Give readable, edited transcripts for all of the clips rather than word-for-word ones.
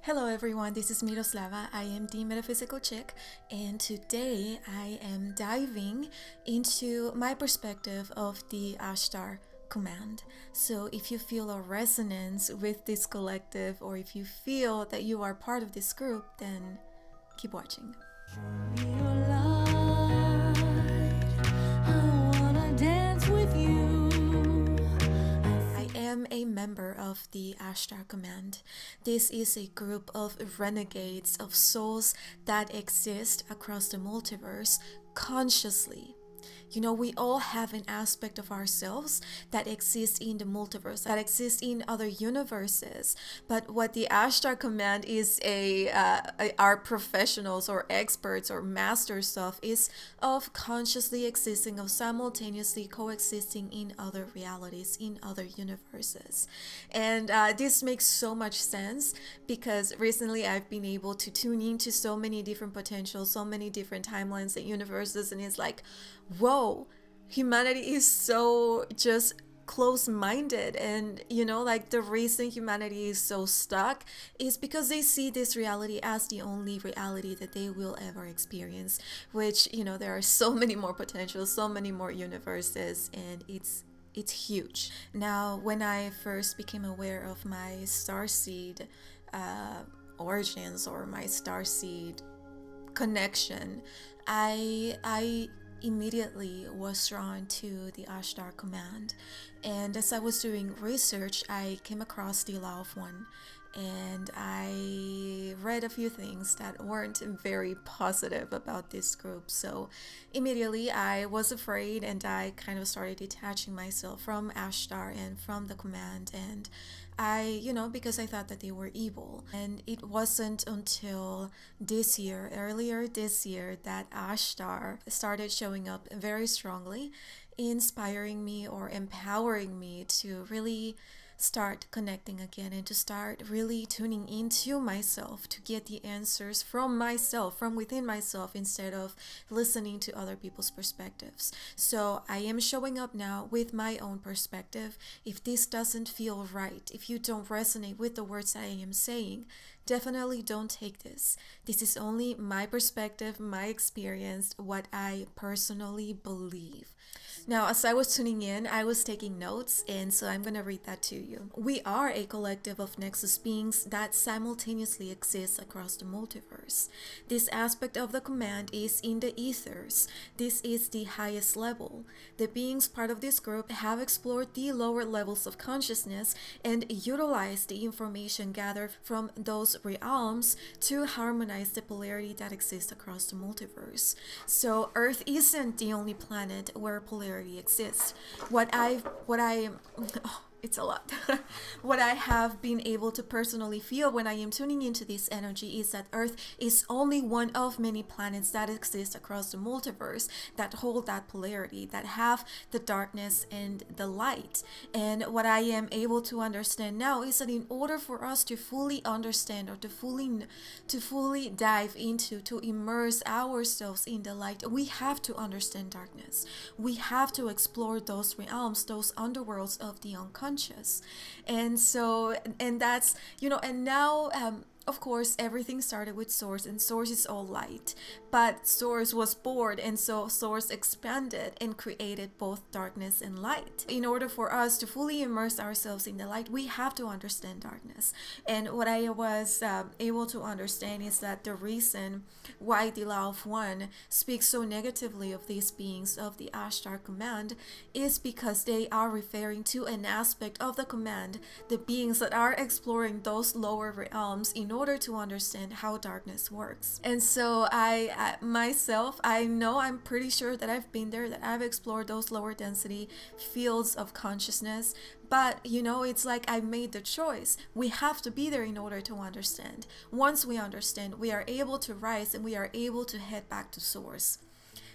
Hello everyone, this is Miroslava. I am the Metaphysical Chick, and today I am diving into my perspective of the Ashtar Command. So if you feel a resonance with this collective, or if you feel that you are part of this group, then keep watching. Your light, I wanna dance with you. I am a member of the Ashtar Command. This is a group of renegades, of souls that exist across the multiverse consciously. You know, we all have an aspect of ourselves that exists in the multiverse, that exists in other universes. But what the Ashtar Command is our professionals or experts or masters of is of consciously existing, of simultaneously coexisting in other realities, in other universes. And this makes so much sense because recently I've been able to tune into so many different potentials, so many different timelines and universes, and it's like, whoa, humanity is so just close-minded. And like, the reason humanity is so stuck is because they see this reality as the only reality that they will ever experience, which there are so many more potentials, so many more universes, and it's huge. Now, when I first became aware of my starseed origins, or my starseed connection, I immediately was drawn to the Ashtar Command. And as I was doing research, I came across the Law of One, and I read a few things that weren't very positive about this group. So immediately I was afraid, and I kind of started detaching myself from Ashtar and from the command. And because I thought that they were evil. And it wasn't until earlier this year, that Ashtar started showing up very strongly, inspiring me or empowering me to really start connecting again, and to start really tuning into myself, to get the answers from myself, from within myself, instead of listening to other people's perspectives. So I am showing up now with my own perspective. If this doesn't feel right, if you don't resonate with the words I am saying, definitely don't take this. This is only my perspective, my experience, what I personally believe. Now, as I was tuning in, I was taking notes, and so I'm going to read that to you. We are a collective of Nexus Beings that simultaneously exists across the multiverse. This aspect of the command is in the ethers. This is the highest level. The beings part of this group have explored the lower levels of consciousness and utilized the information gathered from those realms to harmonize the polarity that exists across the multiverse. So Earth isn't the only planet where polarity exists. It's a lot. What I have been able to personally feel when I am tuning into this energy is that Earth is only one of many planets that exist across the multiverse that hold that polarity, that have the darkness and the light. And what I am able to understand now is that in order for us to fully understand, or to fully dive into, to immerse ourselves in the light, we have to understand darkness. We have to explore those realms, those underworlds of the unconscious. And so, and that's, and now, of course, everything started with Source, and Source is all light. But Source was bored, and so Source expanded and created both darkness and light. In order for us to fully immerse ourselves in the light, we have to understand darkness. And what I was able to understand is that the reason why the Law of One speaks so negatively of these beings of the Ashtar Command is because they are referring to an aspect of the command, the beings that are exploring those lower realms in order to understand how darkness works. And so I'm pretty sure that I've been there, that I've explored those lower density fields of consciousness. But it's like I made the choice. We have to be there in order to understand. Once we understand, we are able to rise, and we are able to head back to Source.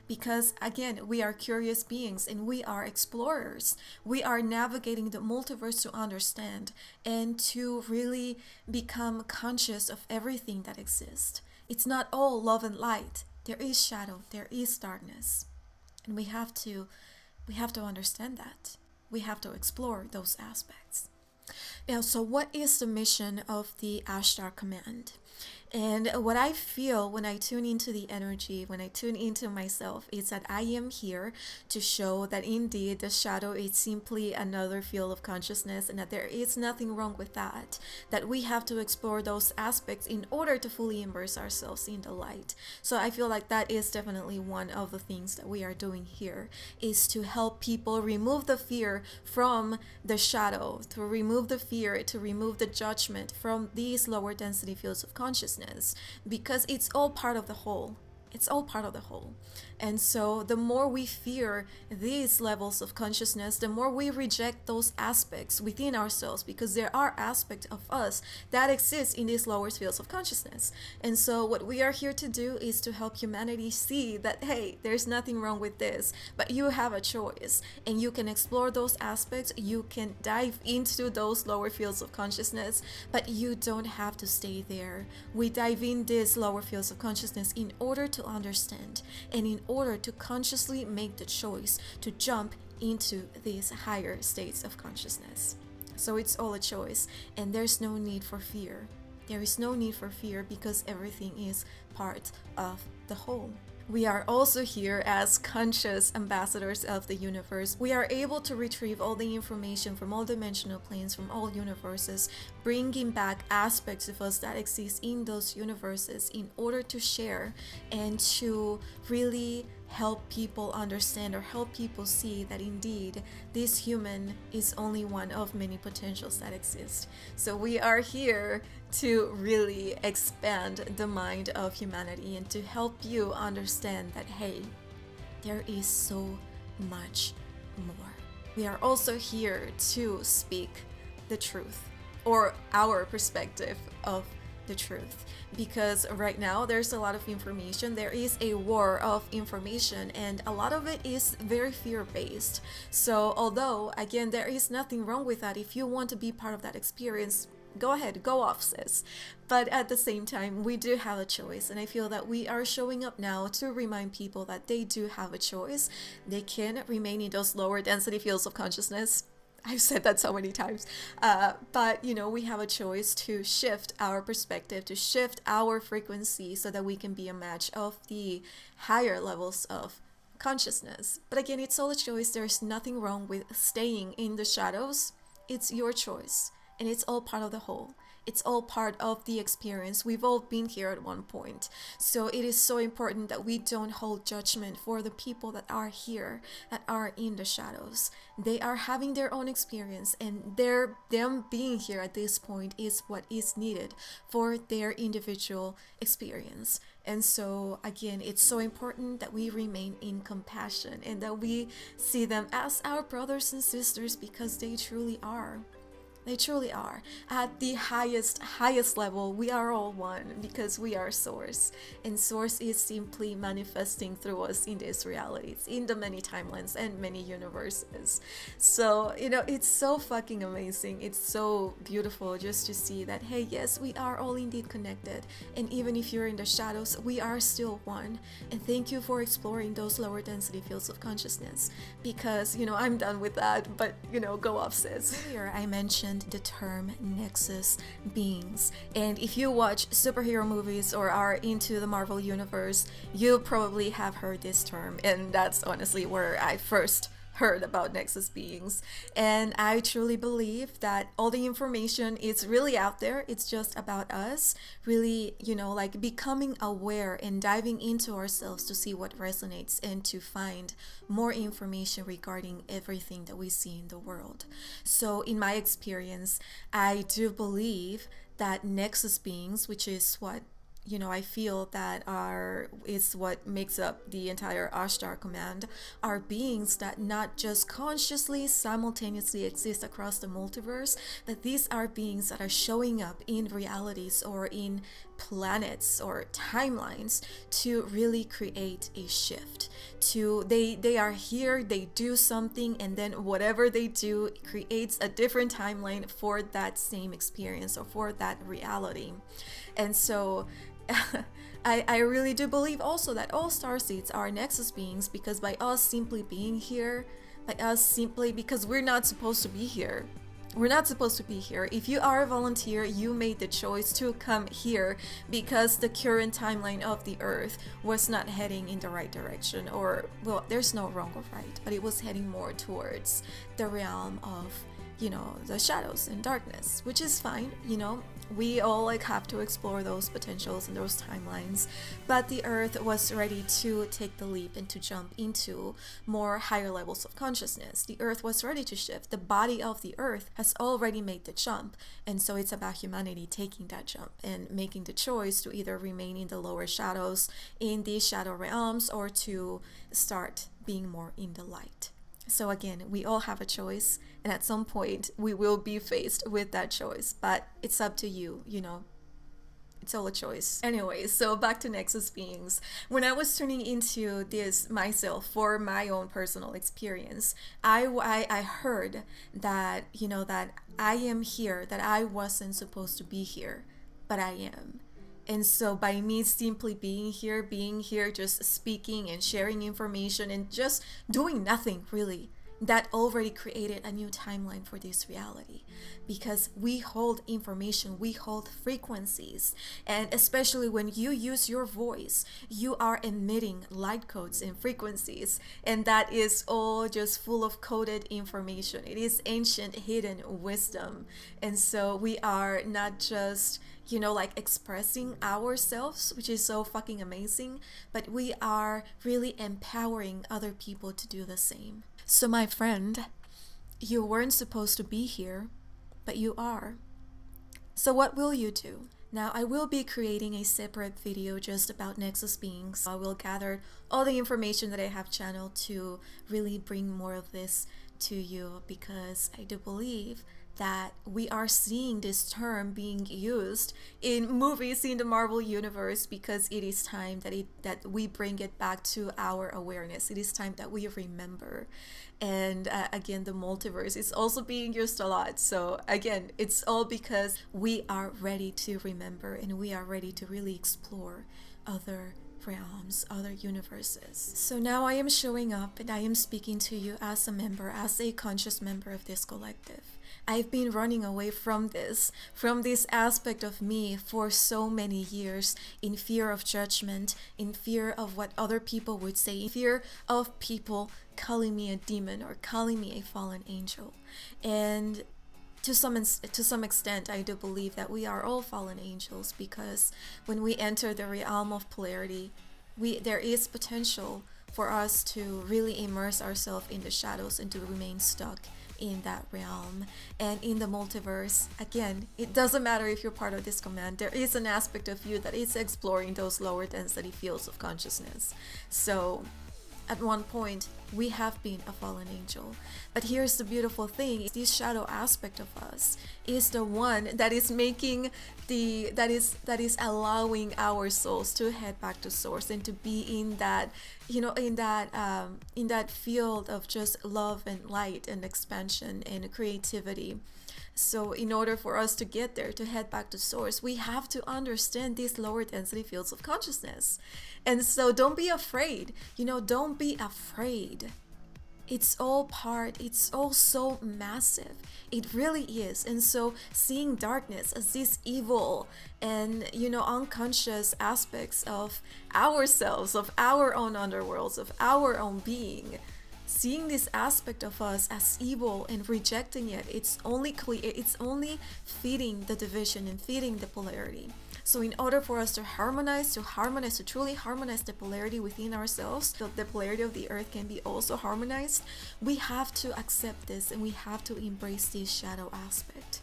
Because again, we are curious beings, and we are explorers. We are navigating the multiverse to understand and to really become conscious of everything that exists. It's not all love and light. There is shadow, there is darkness. And we have to understand that. We have to explore those aspects. Now, so what is the mission of the Ashtar Command? And what I feel when I tune into the energy, when I tune into myself, is that I am here to show that indeed the shadow is simply another field of consciousness and that there is nothing wrong with that. That we have to explore those aspects in order to fully immerse ourselves in the light. So I feel like that is definitely one of the things that we are doing here, is to help people remove the fear from the shadow, to remove the fear, to remove the judgment from these lower density fields of consciousness, because it's all part of the whole. It's all part of the whole. And so the more we fear these levels of consciousness, the more we reject those aspects within ourselves, because there are aspects of us that exist in these lower fields of consciousness. And so what we are here to do is to help humanity see that, hey, there's nothing wrong with this, but you have a choice and you can explore those aspects. You can dive into those lower fields of consciousness, but you don't have to stay there. We dive in these lower fields of consciousness in order to understand and in order to consciously make the choice to jump into these higher states of consciousness. So it's all a choice, and there's no need for fear. There is no need for fear because everything is part of the whole. We are also here as conscious ambassadors of the universe. We are able to retrieve all the information from all dimensional planes, from all universes, bringing back aspects of us that exist in those universes in order to share and to really help people understand or help people see that indeed this human is only one of many potentials that exist. So we are here to really expand the mind of humanity and to help you understand that, hey, there is so much more. We are also here to speak the truth, or our perspective of the truth, because right now there's a lot of information. There is a war of information, and a lot of it is very fear-based. So although again there is nothing wrong with that, if you want to be part of that experience, go ahead, go off, sis. But at the same time, we do have a choice, and I feel that we are showing up now to remind people that they do have a choice. They can remain in those lower density fields of consciousness. I've said that so many times, but we have a choice to shift our perspective, to shift our frequency so that we can be a match of the higher levels of consciousness. But again, it's all a choice. There's nothing wrong with staying in the shadows. It's your choice, and it's all part of the whole. It's all part of the experience. We've all been here at one point. So it is so important that we don't hold judgment for the people that are here, that are in the shadows. They are having their own experience, and them being here at this point is what is needed for their individual experience. And so again, it's so important that we remain in compassion and that we see them as our brothers and sisters, because they truly are. They truly are. At the highest level, we are all one, because we are Source. And Source is simply manifesting through us in these realities, in the many timelines and many universes. So, it's so fucking amazing. It's so beautiful just to see that, hey, yes, we are all indeed connected. And even if you're in the shadows, we are still one. And thank you for exploring those lower density fields of consciousness. Because, I'm done with that, but, go off, sis. Earlier, I mentioned the term Nexus Beings, and if you watch superhero movies or are into the Marvel universe, you probably have heard this term, and that's honestly where I first heard about Nexus Beings. And I truly believe that all the information is really out there. It's just about us really, becoming aware and diving into ourselves to see what resonates and to find more information regarding everything that we see in the world. So in my experience, I do believe that Nexus Beings, which is what I feel that is what makes up the entire Ashtar Command, are beings that not just consciously simultaneously exist across the multiverse, that these are beings that are showing up in realities or in planets or timelines to really create a shift. They are here, they do something, and then whatever they do creates a different timeline for that same experience or for that reality. And so I really do believe also that all starseeds are Nexus Beings, because by us simply being here, by us simply because we're not supposed to be here. We're not supposed to be here. If you are a volunteer, you made the choice to come here because the current timeline of the earth was not heading in the right direction, or, well, there's no wrong or right, but it was heading more towards the realm of, the shadows and darkness, which is fine. We all have to explore those potentials and those timelines, but the earth was ready to take the leap and to jump into more higher levels of consciousness. The earth was ready to shift. The body of the earth has already made the jump, and so it's about humanity taking that jump and making the choice to either remain in the lower shadows, in these shadow realms, or to start being more in the light. So again, we all have a choice, and at some point we will be faced with that choice, but it's up to you. It's all a choice. Anyway, so back to Nexus Beings. When I was turning into this myself for my own personal experience, I heard that, that I am here, that I wasn't supposed to be here, but I am. And so by me simply being here, just speaking and sharing information and just doing nothing really, that already created a new timeline for this reality, because we hold information, we hold frequencies, and especially when you use your voice, you are emitting light codes and frequencies, and that is all just full of coded information. It is ancient hidden wisdom, and so we are not just expressing ourselves, which is so fucking amazing, but we are really empowering other people to do the same. So my friend, you weren't supposed to be here, but you are. So what will you do? Now, I will be creating a separate video just about Nexus Beings. I will gather all the information that I have channeled to really bring more of this to you, because I do believe that we are seeing this term being used in movies in the Marvel universe, because it is time that we bring it back to our awareness. It is time that we remember. And again, the multiverse is also being used a lot. So again, it's all because we are ready to remember, and we are ready to really explore other realms, other universes. So now I am showing up, and I am speaking to you as a member, as a conscious member of this collective. I've been running away from this aspect of me for so many years, in fear of judgment, in fear of what other people would say, in fear of people calling me a demon or calling me a fallen angel. And to some extent, I do believe that we are all fallen angels, because when we enter the realm of polarity, there is potential for us to really immerse ourselves in the shadows and to remain stuck in that realm. And in the multiverse, again, it doesn't matter if you're part of this command, there is an aspect of you that is exploring those lower density fields of consciousness. So at one point, we have been a fallen angel. But here's the beautiful thing: this shadow aspect of us is the one that is making that is allowing our souls to head back to source and to be in that, in that field of just love and light and expansion and creativity. So in order for us to get there, to head back to source, we have to understand these lower density fields of consciousness. And so don't be afraid. Don't be afraid. It's all so massive. It really is. And so seeing darkness as this evil and, unconscious aspects of ourselves, of our own underworlds, of our own being, seeing this aspect of us as evil and rejecting it, it's only feeding the division and feeding the polarity. So in order for us to truly harmonize the polarity within ourselves, so the polarity of the earth can be also harmonized, we have to accept this, and we have to embrace this shadow aspect.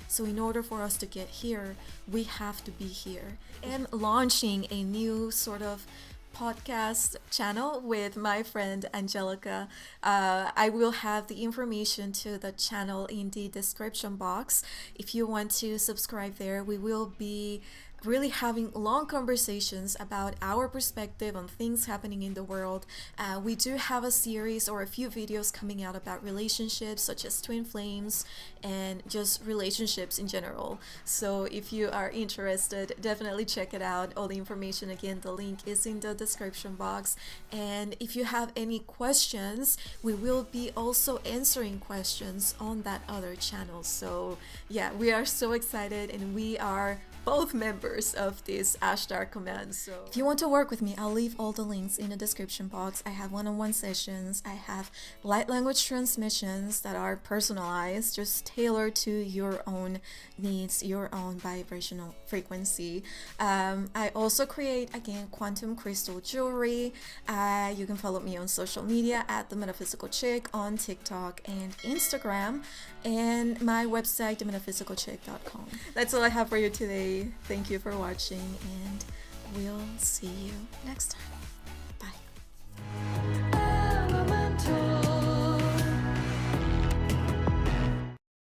So in order for us to get here, we have to be here. I'm launching a new sort of podcast channel with my friend Angelica. I will have the information to the channel in the description box if you want to subscribe there. We will be really having long conversations about our perspective on things happening in the world. We do have a series or a few videos coming out about relationships, such as twin flames and just relationships in general. So if you are interested, definitely check it out. All the information, again, the link is in the description box. And if you have any questions, we will be also answering questions on that other channel. So yeah, we are so excited, and we are both members of this Ashtar Command. So if you want to work with me, I'll leave all the links in the description box. I have one-on-one sessions. I have light language transmissions that are personalized, just tailored to your own needs, your own vibrational frequency. I also create, again, quantum crystal jewelry. You can follow me on social media at the Metaphysical Chick on TikTok and Instagram, and my website, themetaphysicalchick.com. That's all I have for you today. Thank you for watching, and we'll see you next time.